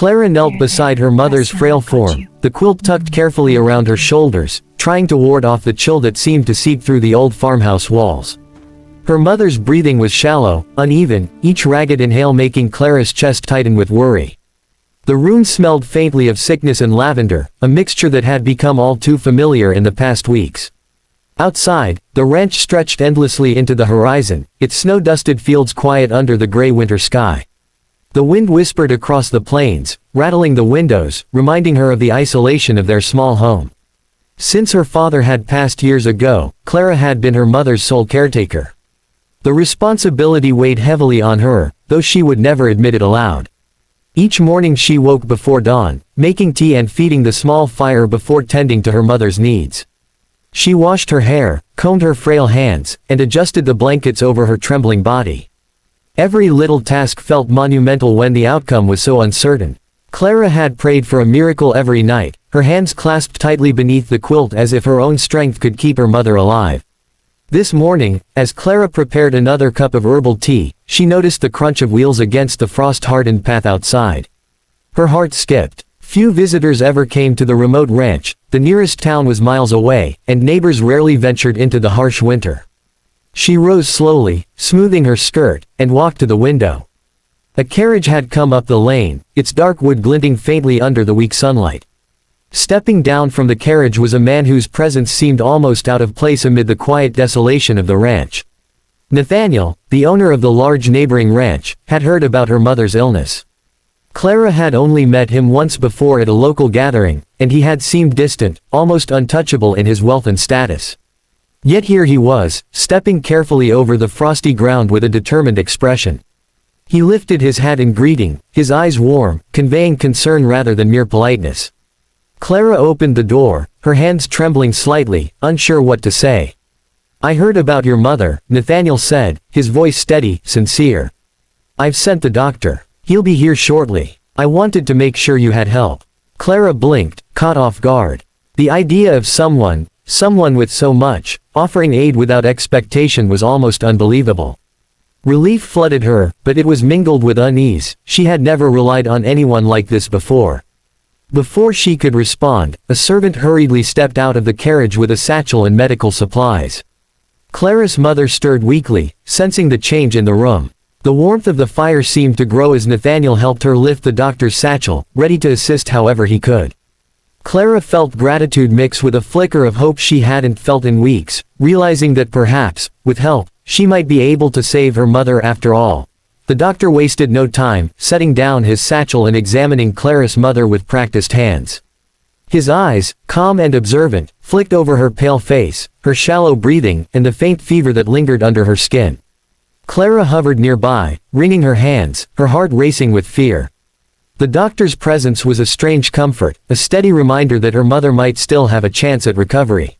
Clara knelt beside her mother's frail form, the quilt tucked carefully around her shoulders, trying to ward off the chill that seemed to seep through the old farmhouse walls. Her mother's breathing was shallow, uneven, each ragged inhale making Clara's chest tighten with worry. The room smelled faintly of sickness and lavender, a mixture that had become all too familiar in the past weeks. Outside, the ranch stretched endlessly into the horizon, its snow-dusted fields quiet under the gray winter sky. The wind whispered across the plains, rattling the windows, reminding her of the isolation of their small home. Since her father had passed years ago, Clara had been her mother's sole caretaker. The responsibility weighed heavily on her, though she would never admit it aloud. Each morning she woke before dawn, making tea and feeding the small fire before tending to her mother's needs. She washed her hair, combed her frail hands, and adjusted the blankets over her trembling body. Every little task felt monumental when the outcome was so uncertain. Clara had prayed for a miracle every night, her hands clasped tightly beneath the quilt as if her own strength could keep her mother alive. This morning, as Clara prepared another cup of herbal tea, she noticed the crunch of wheels against the frost-hardened path outside. Her heart skipped. Few visitors ever came to the remote ranch, the nearest town was miles away, and neighbors rarely ventured into the harsh winter. She rose slowly, smoothing her skirt, and walked to the window. A carriage had come up the lane, its dark wood glinting faintly under the weak sunlight. Stepping down from the carriage was a man whose presence seemed almost out of place amid the quiet desolation of the ranch. Nathaniel, the owner of the large neighboring ranch, had heard about her mother's illness. Clara had only met him once before at a local gathering, and he had seemed distant, almost untouchable in his wealth and status. Yet here he was, stepping carefully over the frosty ground with a determined expression. He lifted his hat in greeting, his eyes warm, conveying concern rather than mere politeness. Clara opened the door, her hands trembling slightly, unsure what to say. "I heard about your mother," Nathaniel said, his voice steady, sincere. "I've sent the doctor. He'll be here shortly. I wanted to make sure you had help." Clara blinked, caught off guard. The idea of someone with so much, offering aid without expectation was almost unbelievable. Relief flooded her, but it was mingled with unease. She had never relied on anyone like this before. Before she could respond, a servant hurriedly stepped out of the carriage with a satchel and medical supplies. Clara's mother stirred weakly, sensing the change in the room. The warmth of the fire seemed to grow as Nathaniel helped her lift the doctor's satchel, ready to assist however he could. Clara felt gratitude mix with a flicker of hope she hadn't felt in weeks, realizing that perhaps, with help, she might be able to save her mother after all. The doctor wasted no time, setting down his satchel and examining Clara's mother with practiced hands. His eyes, calm and observant, flicked over her pale face, her shallow breathing, and the faint fever that lingered under her skin. Clara hovered nearby, wringing her hands, her heart racing with fear. The doctor's presence was a strange comfort, a steady reminder that her mother might still have a chance at recovery.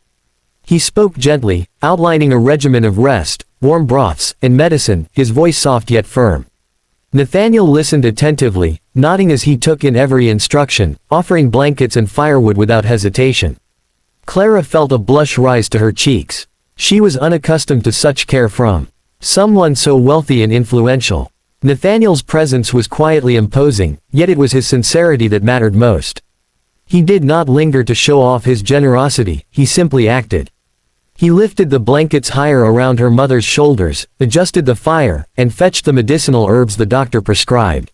He spoke gently, outlining a regimen of rest, warm broths, and medicine, his voice soft yet firm. Nathaniel listened attentively, nodding as he took in every instruction, offering blankets and firewood without hesitation. Clara felt a blush rise to her cheeks. She was unaccustomed to such care from someone so wealthy and influential. Nathaniel's presence was quietly imposing, yet it was his sincerity that mattered most. He did not linger to show off his generosity, he simply acted. He lifted the blankets higher around her mother's shoulders, adjusted the fire, and fetched the medicinal herbs the doctor prescribed.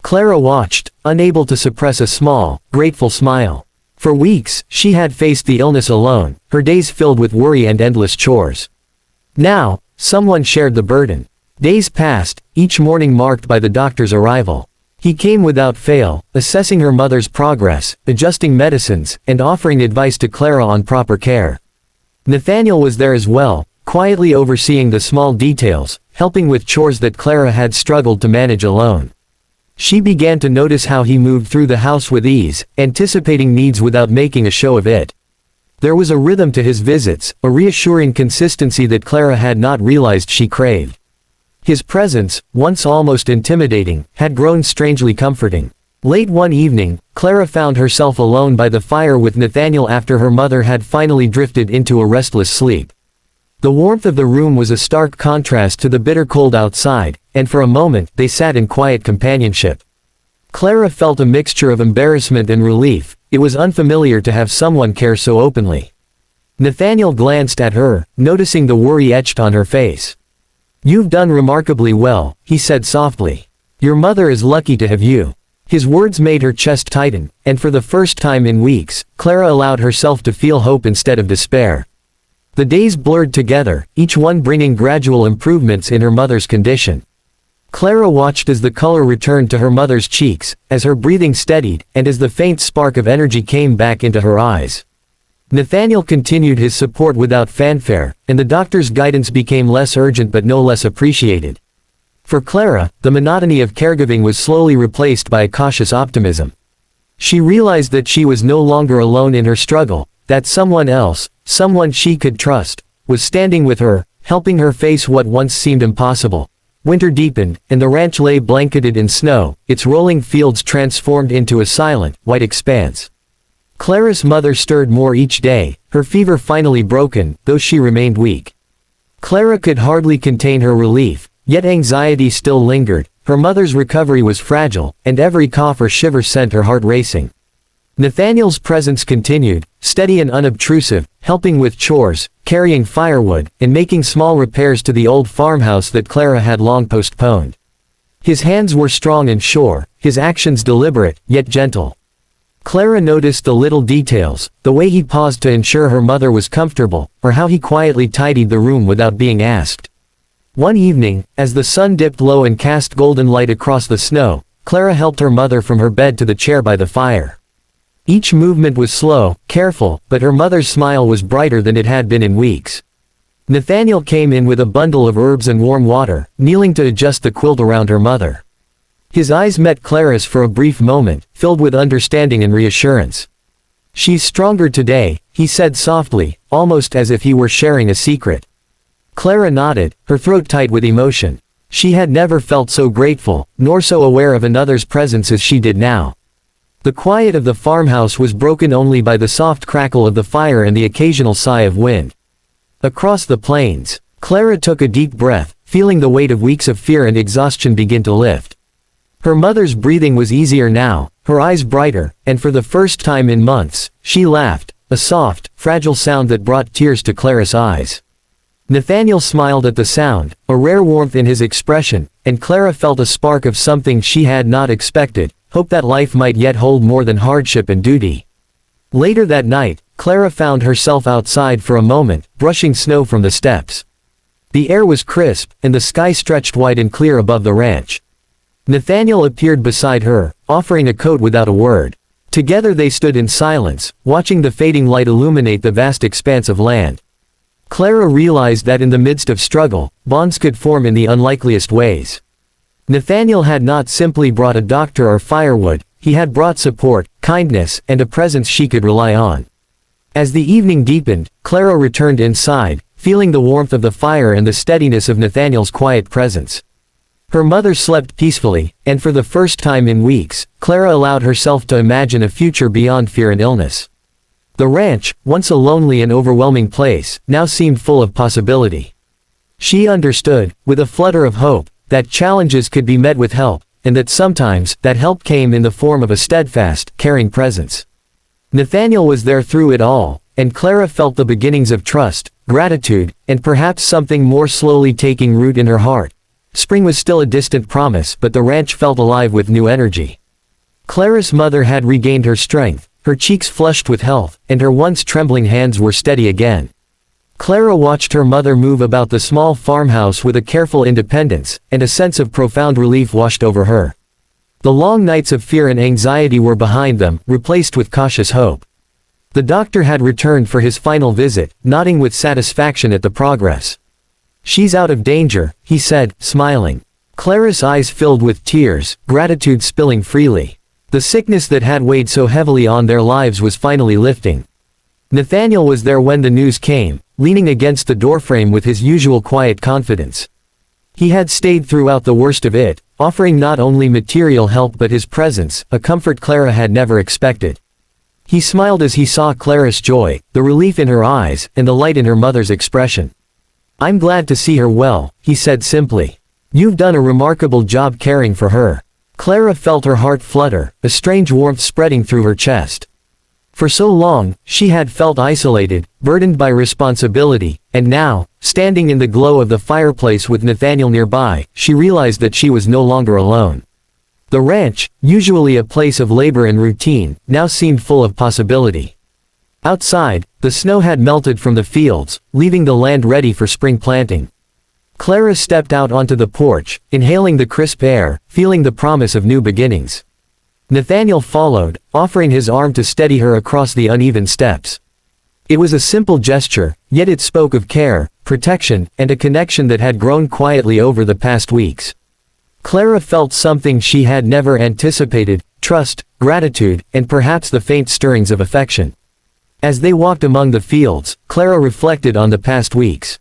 Clara watched, unable to suppress a small, grateful smile. For weeks, she had faced the illness alone, her days filled with worry and endless chores. Now, someone shared the burden. Days passed, each morning marked by the doctor's arrival. He came without fail, assessing her mother's progress, adjusting medicines, and offering advice to Clara on proper care. Nathaniel was there as well, quietly overseeing the small details, helping with chores that Clara had struggled to manage alone. She began to notice how he moved through the house with ease, anticipating needs without making a show of it. There was a rhythm to his visits, a reassuring consistency that Clara had not realized she craved. His presence, once almost intimidating, had grown strangely comforting. Late one evening, Clara found herself alone by the fire with Nathaniel after her mother had finally drifted into a restless sleep. The warmth of the room was a stark contrast to the bitter cold outside, and for a moment they sat in quiet companionship. Clara felt a mixture of embarrassment and relief. It was unfamiliar to have someone care so openly. Nathaniel glanced at her, noticing the worry etched on her face. "You've done remarkably well," he said softly. "Your mother is lucky to have you." His words made her chest tighten, and for the first time in weeks, Clara allowed herself to feel hope instead of despair. The days blurred together, each one bringing gradual improvements in her mother's condition. Clara watched as the color returned to her mother's cheeks, as her breathing steadied, and as the faint spark of energy came back into her eyes. Nathaniel continued his support without fanfare, and the doctor's guidance became less urgent but no less appreciated. For Clara, the monotony of caregiving was slowly replaced by a cautious optimism. She realized that she was no longer alone in her struggle, that someone else, someone she could trust, was standing with her, helping her face what once seemed impossible. Winter deepened, and the ranch lay blanketed in snow, its rolling fields transformed into a silent, white expanse. Clara's mother stirred more each day, her fever finally broken, though she remained weak. Clara could hardly contain her relief, yet anxiety still lingered. Her mother's recovery was fragile, and every cough or shiver sent her heart racing. Nathaniel's presence continued, steady and unobtrusive, helping with chores, carrying firewood, and making small repairs to the old farmhouse that Clara had long postponed. His hands were strong and sure, his actions deliberate, yet gentle. Clara noticed the little details, the way he paused to ensure her mother was comfortable, or how he quietly tidied the room without being asked. One evening, as the sun dipped low and cast golden light across the snow, Clara helped her mother from her bed to the chair by the fire. Each movement was slow, careful, but her mother's smile was brighter than it had been in weeks. Nathaniel came in with a bundle of herbs and warm water, kneeling to adjust the quilt around her mother. His eyes met Clara's for a brief moment, filled with understanding and reassurance. "She's stronger today," he said softly, almost as if he were sharing a secret. Clara nodded, her throat tight with emotion. She had never felt so grateful, nor so aware of another's presence as she did now. The quiet of the farmhouse was broken only by the soft crackle of the fire and the occasional sigh of wind. Across the plains, Clara took a deep breath, feeling the weight of weeks of fear and exhaustion begin to lift. Her mother's breathing was easier now, her eyes brighter, and for the first time in months, she laughed, a soft, fragile sound that brought tears to Clara's eyes. Nathaniel smiled at the sound, a rare warmth in his expression, and Clara felt a spark of something she had not expected, hope that life might yet hold more than hardship and duty. Later that night, Clara found herself outside for a moment, brushing snow from the steps. The air was crisp, and the sky stretched wide and clear above the ranch. Nathaniel appeared beside her, offering a coat without a word. Together they stood in silence, watching the fading light illuminate the vast expanse of land. Clara realized that in the midst of struggle, bonds could form in the unlikeliest ways. Nathaniel had not simply brought a doctor or firewood, he had brought support, kindness, and a presence she could rely on. As the evening deepened, Clara returned inside, feeling the warmth of the fire and the steadiness of Nathaniel's quiet presence. Her mother slept peacefully, and for the first time in weeks, Clara allowed herself to imagine a future beyond fear and illness. The ranch, once a lonely and overwhelming place, now seemed full of possibility. She understood, with a flutter of hope, that challenges could be met with help, and that sometimes, that help came in the form of a steadfast, caring presence. Nathaniel was there through it all, and Clara felt the beginnings of trust, gratitude, and perhaps something more slowly taking root in her heart. Spring was still a distant promise, but the ranch felt alive with new energy. Clara's mother had regained her strength, her cheeks flushed with health, and her once trembling hands were steady again. Clara watched her mother move about the small farmhouse with a careful independence, and a sense of profound relief washed over her. The long nights of fear and anxiety were behind them, replaced with cautious hope. The doctor had returned for his final visit, nodding with satisfaction at the progress. "She's out of danger," he said, smiling. Clara's eyes filled with tears, gratitude spilling freely. The sickness that had weighed so heavily on their lives was finally lifting. Nathaniel was there when the news came, leaning against the doorframe with his usual quiet confidence. He had stayed throughout the worst of it, offering not only material help but his presence, a comfort Clara had never expected. He smiled as he saw Clara's joy, the relief in her eyes, and the light in her mother's expression. "I'm glad to see her well," he said simply. "You've done a remarkable job caring for her." Clara felt her heart flutter, a strange warmth spreading through her chest. For so long, she had felt isolated, burdened by responsibility, and now, standing in the glow of the fireplace with Nathaniel nearby, she realized that she was no longer alone. The ranch, usually a place of labor and routine, now seemed full of possibility. Outside, the snow had melted from the fields, leaving the land ready for spring planting. Clara stepped out onto the porch, inhaling the crisp air, feeling the promise of new beginnings. Nathaniel followed, offering his arm to steady her across the uneven steps. It was a simple gesture, yet it spoke of care, protection, and a connection that had grown quietly over the past weeks. Clara felt something she had never anticipated: trust, gratitude, and perhaps the faint stirrings of affection. As they walked among the fields, Clara reflected on the past weeks.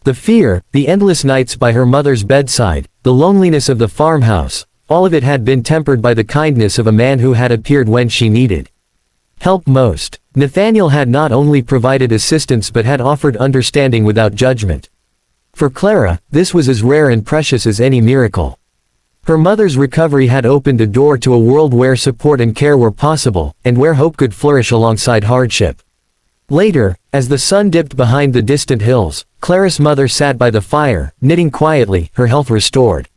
The fear, the endless nights by her mother's bedside, the loneliness of the farmhouse, all of it had been tempered by the kindness of a man who had appeared when she needed help most. Nathaniel had not only provided assistance but had offered understanding without judgment. For Clara, this was as rare and precious as any miracle. Her mother's recovery had opened a door to a world where support and care were possible, and where hope could flourish alongside hardship. Later, as the sun dipped behind the distant hills, Clara's mother sat by the fire, knitting quietly, her health restored.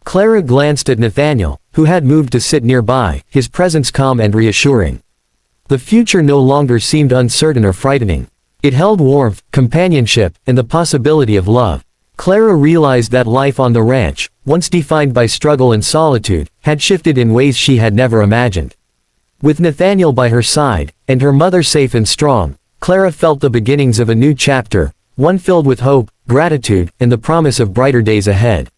Clara glanced at Nathaniel, who had moved to sit nearby, his presence calm and reassuring. The future no longer seemed uncertain or frightening. It held warmth, companionship, and the possibility of love. Clara realized that life on the ranch, once defined by struggle and solitude, had shifted in ways she had never imagined. With Nathaniel by her side, and her mother safe and strong, Clara felt the beginnings of a new chapter, one filled with hope, gratitude, and the promise of brighter days ahead.